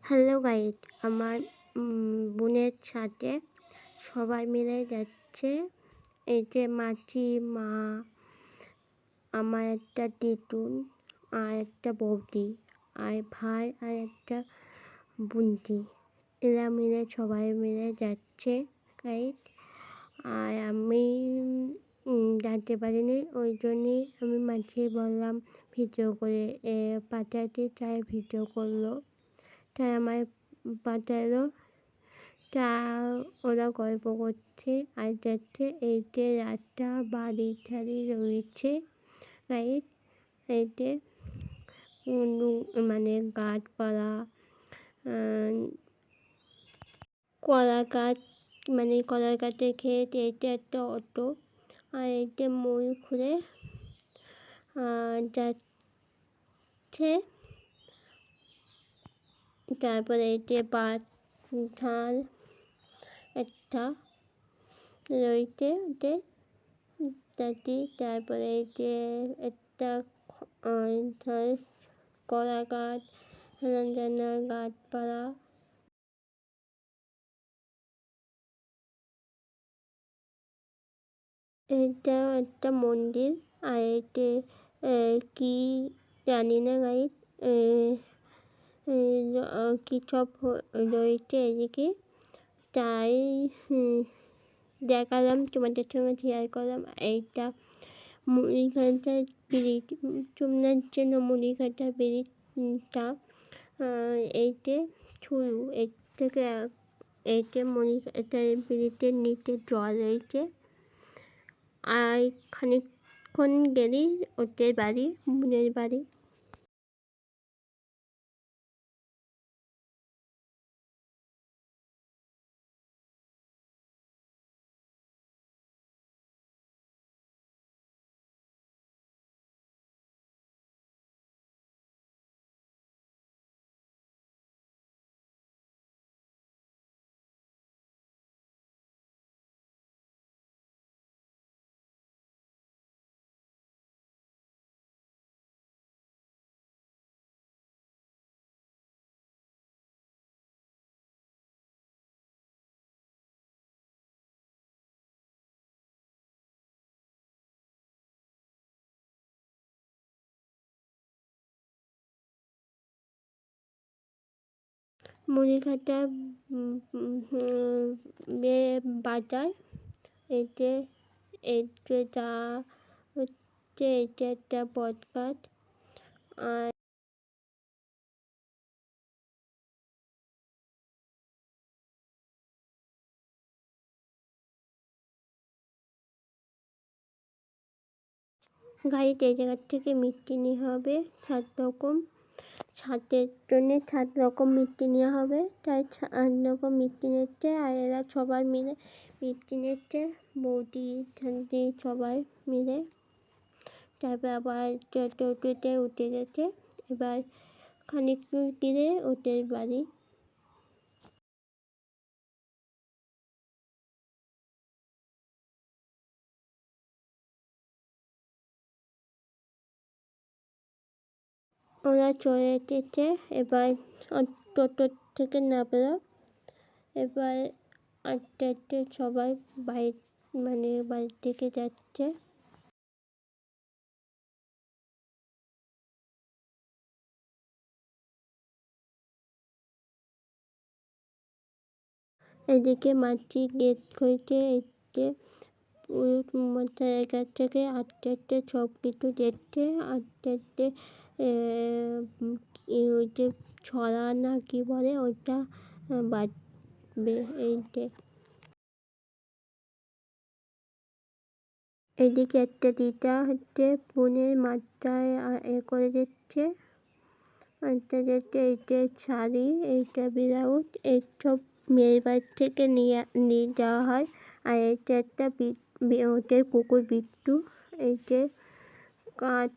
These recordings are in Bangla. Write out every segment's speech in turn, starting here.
হ্যালো গাইড, আমার বোনের সাথে সবাই মিলে যাচ্ছে। এই যে মাসি, মা, আমার একটা দিদুন আর একটা বৌদি আর ভাই আর একটা বোনটি, এরা মিলে সবাই মিলে যাচ্ছে গাইড। আর আমি জানতে পারিনি, ওই জন্যই আমি মাঝে বললাম ভিডিও করে পাঠাতে, তাই ভিডিও করলো। তাই আমার পাঠালো, তা ওরা গল্প করছে আর যাচ্ছে। এই যে রাস্তা, বাড়ি ঠাড়ি রয়েছে গাইড। এই যে মানে গাছপালা, কলা গাছ, মানে কলার গাছের ক্ষেত। এইটা একটা অটো আর এই যে মই ঘুরে যাচ্ছে। তারপরে এই যে ধান একটা রয়েছে ওদের ইত্যাদি। তারপরে এই যে একটা কলা গাছ, রঞ্জনা গাছপালা। এটা একটা মন্দির আর এতে কি জানি না গাইড, কি সব রয়েছে এদিকে, তাই দেখালাম, তোমাদের সঙ্গে শেয়ার করলাম। এইটা মুড়িঘাটার ব্রিজ, যমুনার জন্য মুড়িঘাটার ব্রিজটা এইতে শুরু। এর থেকে এইতে মুড়িঘাটার ব্রিজের নিচে জল রয়েছে। আর খানিকক্ষণ গেলেই ওদের বাড়ি, বোনের বাড়ি। মুড়িঘাটা বাজার। এতে এতে যা হচ্ছে, এটা একটা পডকাস্ট। আর গাড়িতে এই জায়গার থেকে মিষ্টি নিয়ে হবে 7 রকম, 7-এর জন্যে 7 রকম মিষ্টি নেওয়া হবে। তাই 7 রকম মিষ্টি নিচ্ছে আর এরা সবাই মিলে মিষ্টি নিচ্ছে, বৌদি ঠান্ডি সবাই মিলে। তারপর আবার টোটোতে উঠে গেছে। এবার খানিক গিয়ে ওদের বাড়ি। ওরা চলে এসেছে। এবার টোটো থেকে নামলো। এবার আস্তে আস্তে সবাই বাড়ির থেকে যাচ্ছে। এদিকে মাছি গেট খুলছে। এদিকে পুরুষ মশাইয়ের কাছ থেকে আস্তে আস্তে সব কিছু দেখছে। আস্তে আস্তে ওই যে ছড়া না কি বলে ওইটা বাজবে। এদিকে একটা দিদা হচ্ছে বোনের মাথায় করে দিচ্ছে। আস্তে আস্তে এই যে শাড়ি, এইটা ব্লাউজ, এইসব মেয়ের বাড়ি থেকে নিয়ে যাওয়া হয়। আর এটা একটা ওদের কুকুর বিট্টু। এই যে কাজ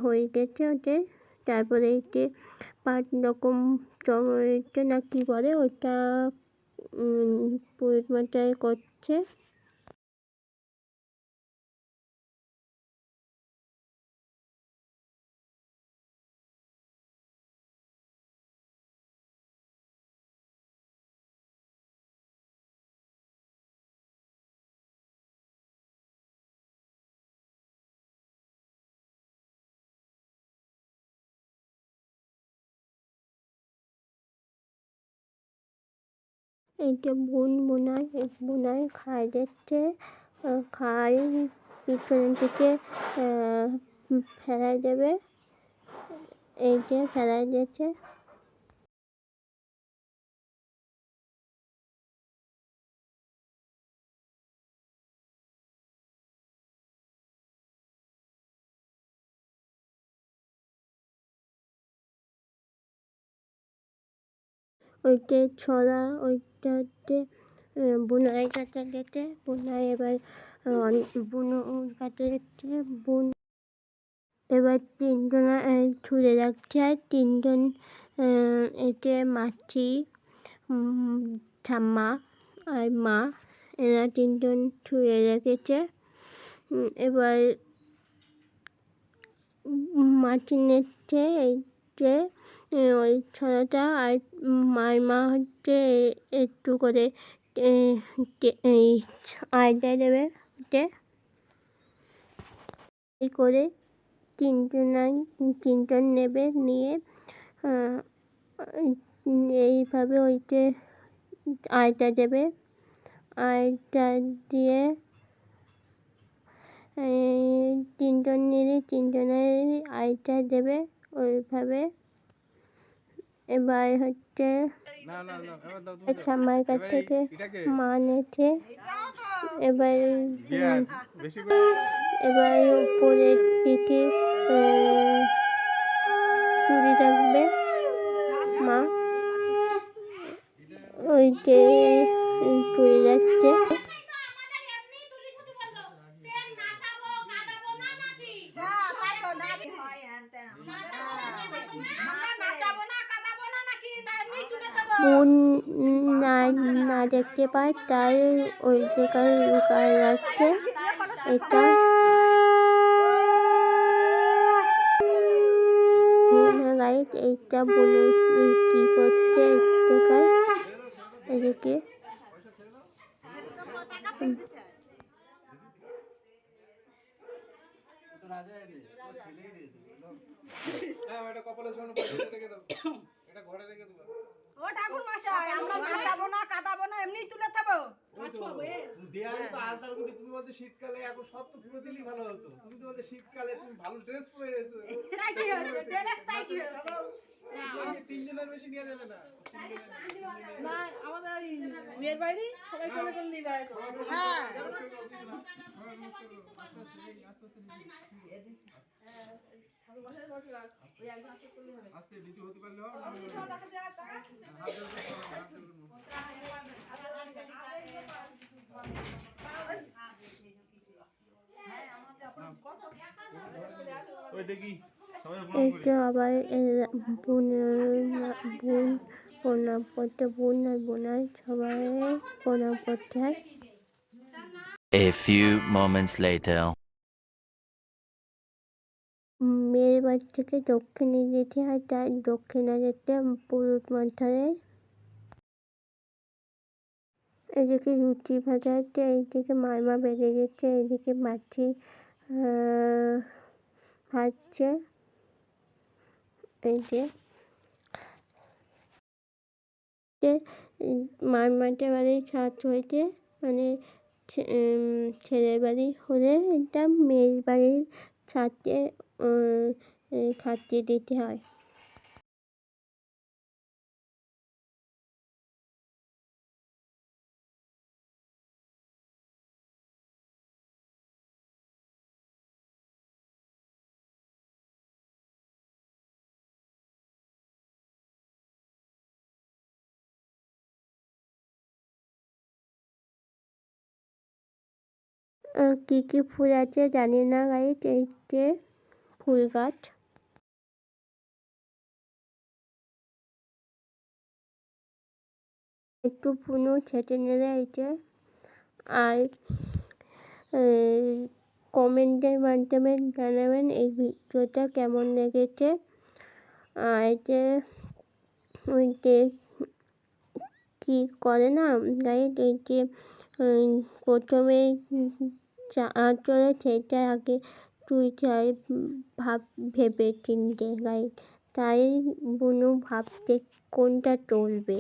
হয়ে গেছে ওদের। তারপরে এই যে 5 রকম টমেটো না কি বলে ওইটা পুরুষ মশাই করছে। এইটা বোনাই খাই দিচ্ছে, খাই পিছন থেকে ফেলাই দেবে, এই যে ফেলাই দিয়েছে। ওইটা ছড়া, ওইটাতে বুনাই কাটা গেছে, বুনাই এবার বুনো কাটা যাচ্ছে, এবার তিনজনা ছুঁড়ে রাখছে, আর তিনজন এতে মাছি, ঠাম্মা আর মা, এরা তিনজন ছুঁড়ে রেখেছে। এবার মাছি নিচ্ছে এই যে ওই ছড়াটা, আর মার মা হচ্ছে একটু করে এই আয়টা দেবে এই করে তিনজন নেবে, নিয়ে এইভাবে ওইতে আয়টা দেবে, আয়টা দিয়ে তিনজন নিলে তিনজনের আয়টা দেবে ওইভাবে। এবার হচ্ছে ঠাম্মার কাছ থেকে মা নেছে, এবার উপরের দিকে চুড়ি রাখবে মা, ওই যে চুড়ি রাখছে। বোন না দেখতে পায়, তাই ওই জায়গায় লুকায় রাখছে। এটা গাইড, এইটা বলে কি করছে এদিকে ও ঠাকুর মশাই, আমরা নাচাবো না, কাঁদাবো না, এমনি তুলে থাকবো। তুমি বলতে শীতকালে এখন সব তো পুরো দিনই ভালো হতো, তুমি তো বলতে শীতকালে তুমি ভালো ড্রেস পরে এসেছো, তাই কি হয়েছে? ড্রেস তাই কি হয়েছে? তিনজনের বেশি নিয়ে যাবে না। না, আমাদের মেয়ের বাড়ি সবাই কোলে কোলে নিয়ে যায়। হ্যাঁ, আস্তে নিচু হতে পারলে এইটা আবার বোন প্রণাম করতে, বোন আর বোনাই সবাই প্রণাম করতে হয়। A few moments later. মেয়ের বাড়ি থেকে দক্ষিণে যেতে হয়, তাই দক্ষিণে যেতে পুরুত মাথায়। এদিকে রুটি ভাজা হচ্ছে, এইদিকে মারমা বেড়ে গেছে, এইদিকে মাছি ভাজছে। এই যে মারমাটা বাড়ির ছাদ হইতে, মানে ছেলের বাড়ি হলে এটা মেয়ের বাড়ির ছাদে খাটিয়ে দিতে হয়। কি কি ফুল আছে জানি না গাইজ, এই যে ফুল গাছ। একটু পুনু ছেটে নিলে এইটা, আর কমেন্টের মাধ্যমে জানাবেন এই ভিডিওটা কেমন লেগেছে। আর যে ওই যে কী করে না গাইজ, এই যে প্রথমে চলে সেটা আগে তুলতে হয় ভেবে চিনতে গাইজ, তাই বুনু ভাবতে কোনটা তুলবে।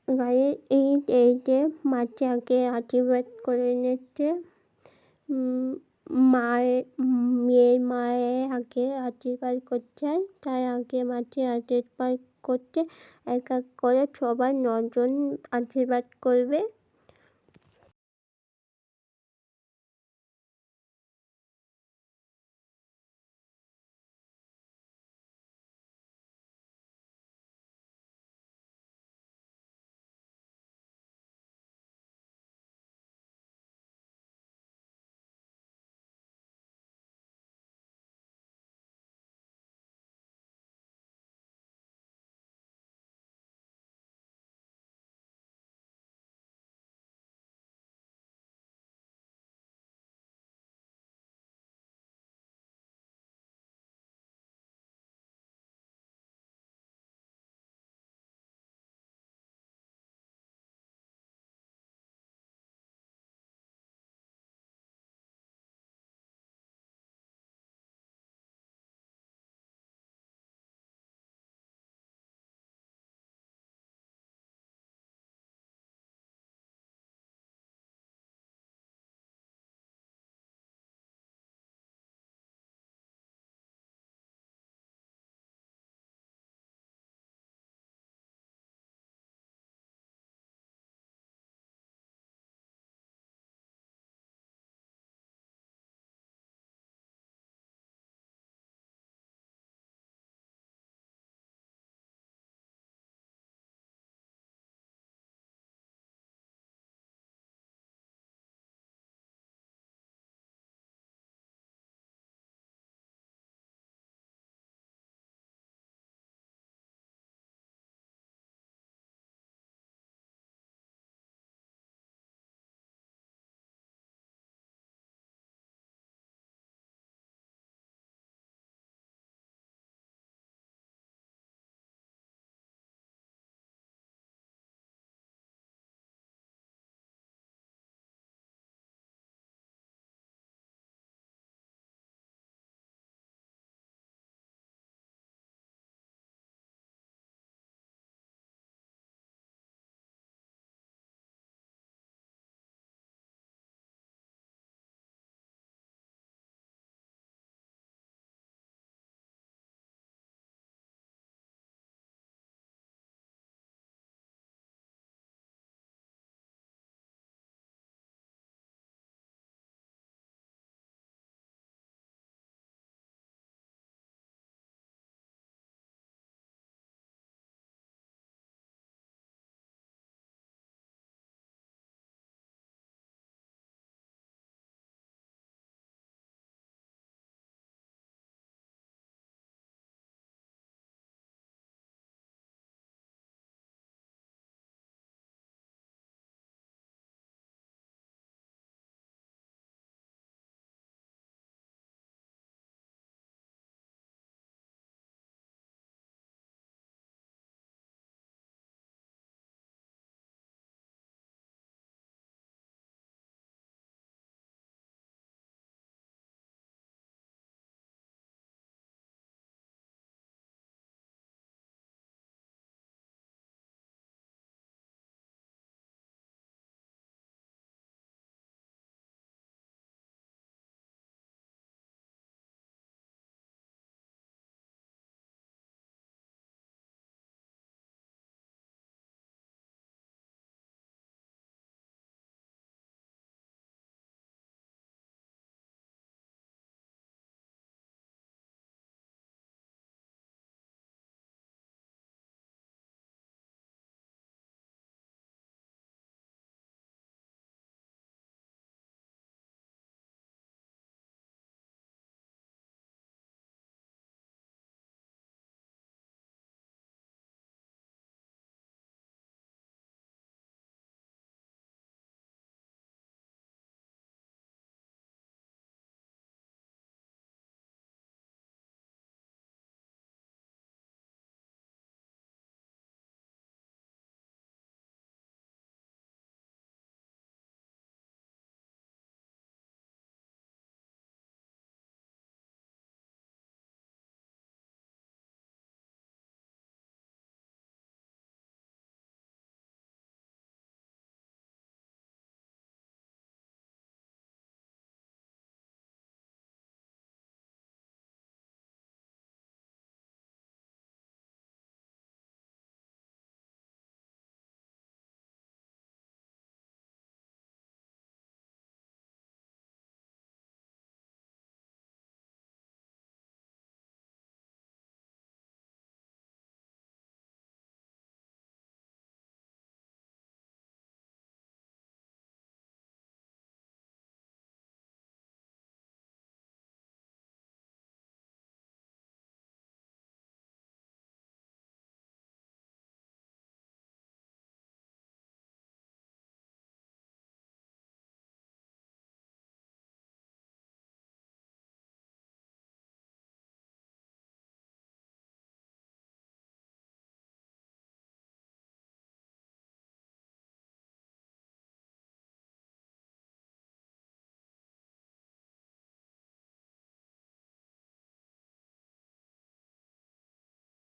গায়ে এই যে মাটি আগে আশীর্বাদ করে নিচ্ছে। মেয়ের মায়ের আগে আশীর্বাদ করছে, তাই আগে মাটি আশীর্বাদ করতে এক এক করে সবাই 9 জন আশীর্বাদ করবে।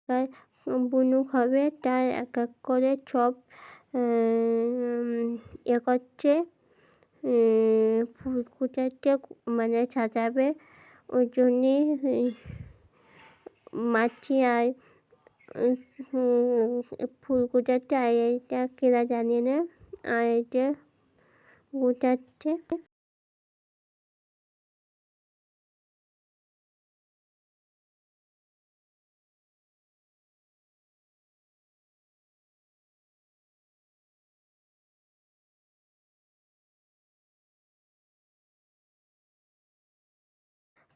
তাই বুনু খাবে, তাই এক এক করে সব করছে, ফুল কুচাচ্ছে, মানে সাজাবে। ওই জন্যে মাছি আর ফুল কুচাচ্ছে, আর এইটা কেরা জানি না, আর এইটা গুটাচ্ছে।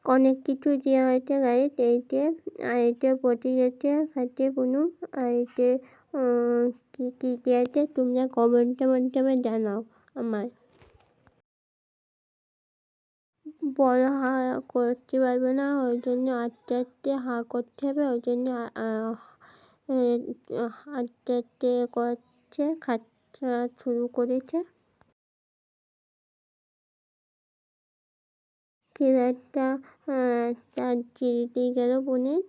অনেক কিছু দেওয়া হয়েছে গাইতে, এইতে আর এইটা পচে গেছে খাচ্ছে বুনু। আর এইতে কী কী দিয়েছে তোমরা কমেন্টে মাধ্যমে জানাও আমার। বড় হা করতে পারবে না, ওই জন্য আস্তে আস্তে হা করতে হবে, ওই জন্য আস্তে আস্তে করছে, খাচ্ছা শুরু করেছে। কেরাটা তার চিড়িতেই গেল বোনের।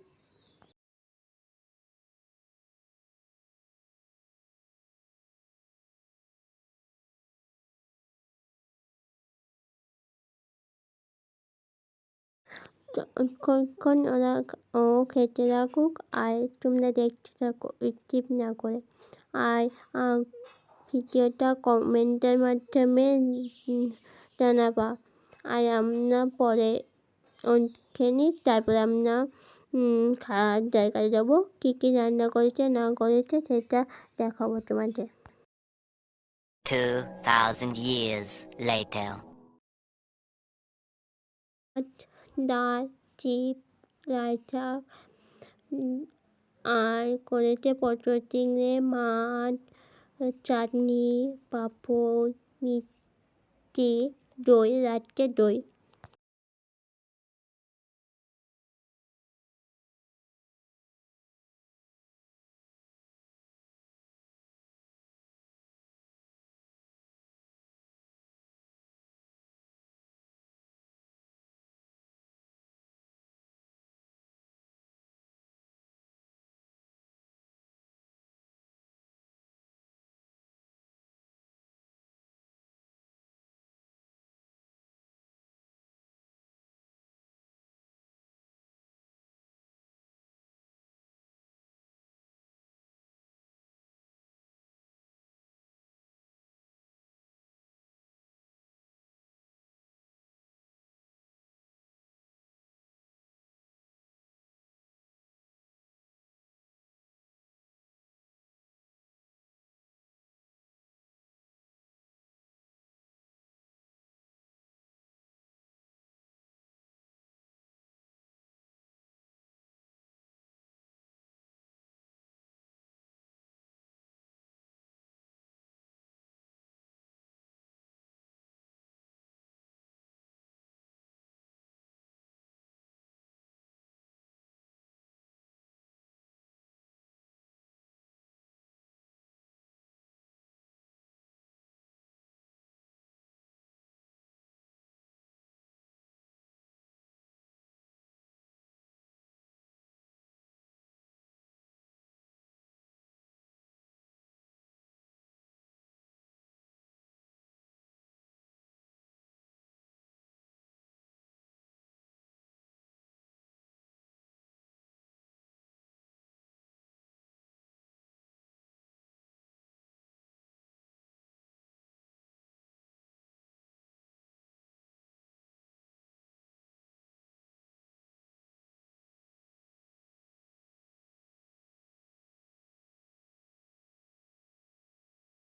কখন ওরা ও খেতে লাগুক, আর তোমরা দেখতে থাকো স্কিপ না করে। আর ভিডিওটা কমেন্টের মাধ্যমে জানাবা। আর আমরা পরে ওখানে তারপরে আমরা খাওয়ার জায়গায় যাবো, কী কী রান্না করেছে না করেছে সেটা দেখাবো তোমাদের। 2000 years later. ডাল, চিপ, রায়তা, আর করেছে পটল চিংড়ি, মাছ, চাটনি, পাঁপড়, মিষ্টি, দই, রাত্রে দই।